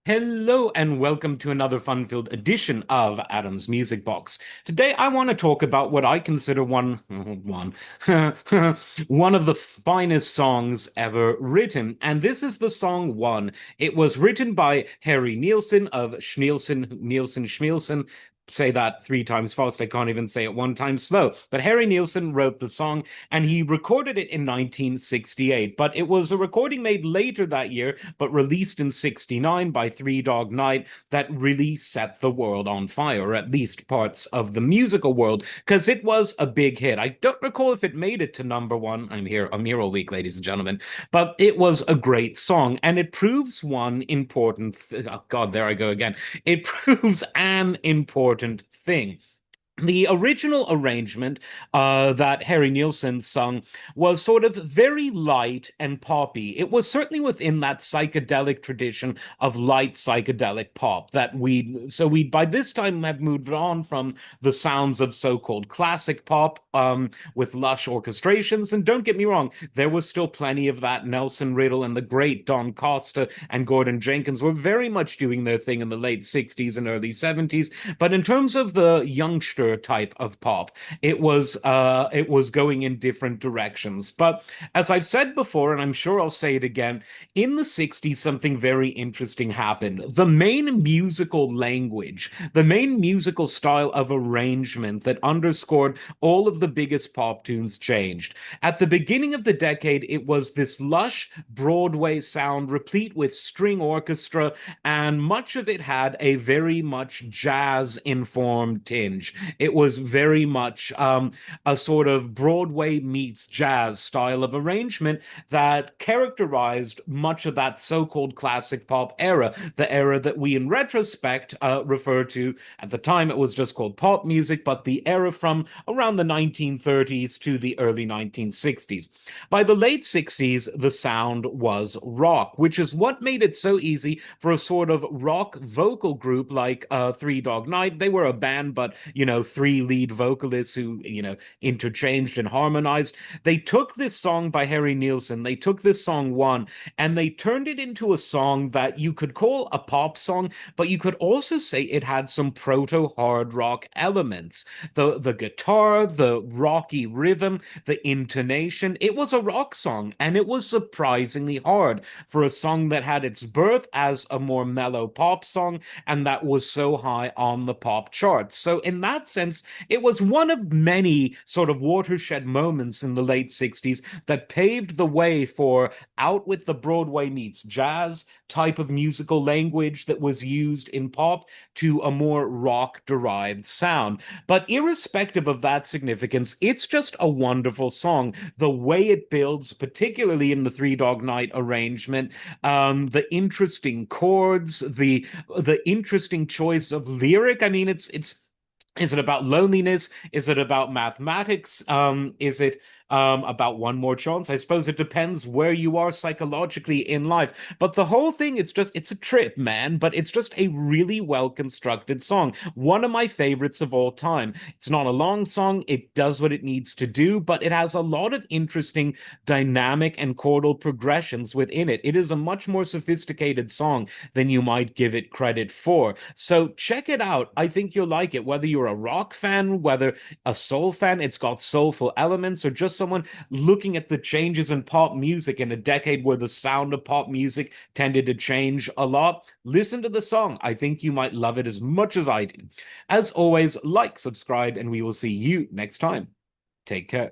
Hello and welcome to another fun-filled edition of Adam's Music Box. Today I want to talk about what I consider one of the finest songs ever written, and this is the song One. It was written by Harry Nilsson of Schmielsen. Say that three times fast. I can't even say it one time slow. But Harry Nilsson wrote the song and he recorded it in 1968. But it was a recording made later that year, but released in 69 by Three Dog Night that really set the world on fire, or at least parts of the musical world, because it was a big hit. I don't recall if it made it to number one. I'm here all week, ladies and gentlemen, but it was a great song, and it proves one important oh God, there I go again. It proves an important thing. The original arrangement that Harry Nilsson sung was sort of very light and poppy. It was certainly within that psychedelic tradition of light psychedelic pop that we by this time have moved on from the sounds of so-called classic pop with lush orchestrations. And don't get me wrong, there was still plenty of that. Nelson Riddle and the great Don Costa and Gordon Jenkins were very much doing their thing in the late 60s and early 70s. But in terms of the youngster type of pop, it was going in different directions. But as I've said before, and I'm sure I'll say it again, in the 60s something very interesting happened. The main musical language, the main musical style of arrangement that underscored all of the biggest pop tunes changed. At the beginning of the decade, it was this lush Broadway sound replete with string orchestra, and much of it had a very much jazz informed tinge. It was very much a sort of Broadway meets jazz style of arrangement that characterized much of that so-called classic pop era, the era that we in retrospect refer to. At the time it was just called pop music, but the era from around the 1930s to the early 1960s. By the late 60s, the sound was rock, which is what made it so easy for a sort of rock vocal group like Three Dog Night. They were a band, but, three lead vocalists who, interchanged and harmonized. They took this song by Harry Nilsson, they took this song One, and they turned it into a song that you could call a pop song, but you could also say it had some proto hard rock elements. The guitar, the rocky rhythm, the intonation. It was a rock song, and it was surprisingly hard for a song that had its birth as a more mellow pop song and that was so high on the pop charts. So, in that sense, it was one of many sort of watershed moments in the late 60s that paved the way for out with the Broadway meets jazz type of musical language that was used in pop to a more rock derived sound. But irrespective of that significance, it's just a wonderful song. The way it builds, particularly in the Three Dog Night arrangement, the interesting chords, the interesting choice of lyric. I mean, it's is it about loneliness? Is it about mathematics? Is it about one more chance? I suppose it depends where you are psychologically in life. But the whole thing, it's a trip, man. But it's just a really well constructed song. One of my favorites of all time. It's not a long song. It does what it needs to do, but it has a lot of interesting dynamic and chordal progressions within it. It is a much more sophisticated song than you might give it credit for. So check it out. I think you'll like it, whether you're a rock fan, whether a soul fan, it's got soulful elements, or just someone looking at the changes in pop music in a decade where the sound of pop music tended to change a lot. Listen to the song. I think you might love it as much as I did. As always, like, subscribe, and we will see you next time. Take care.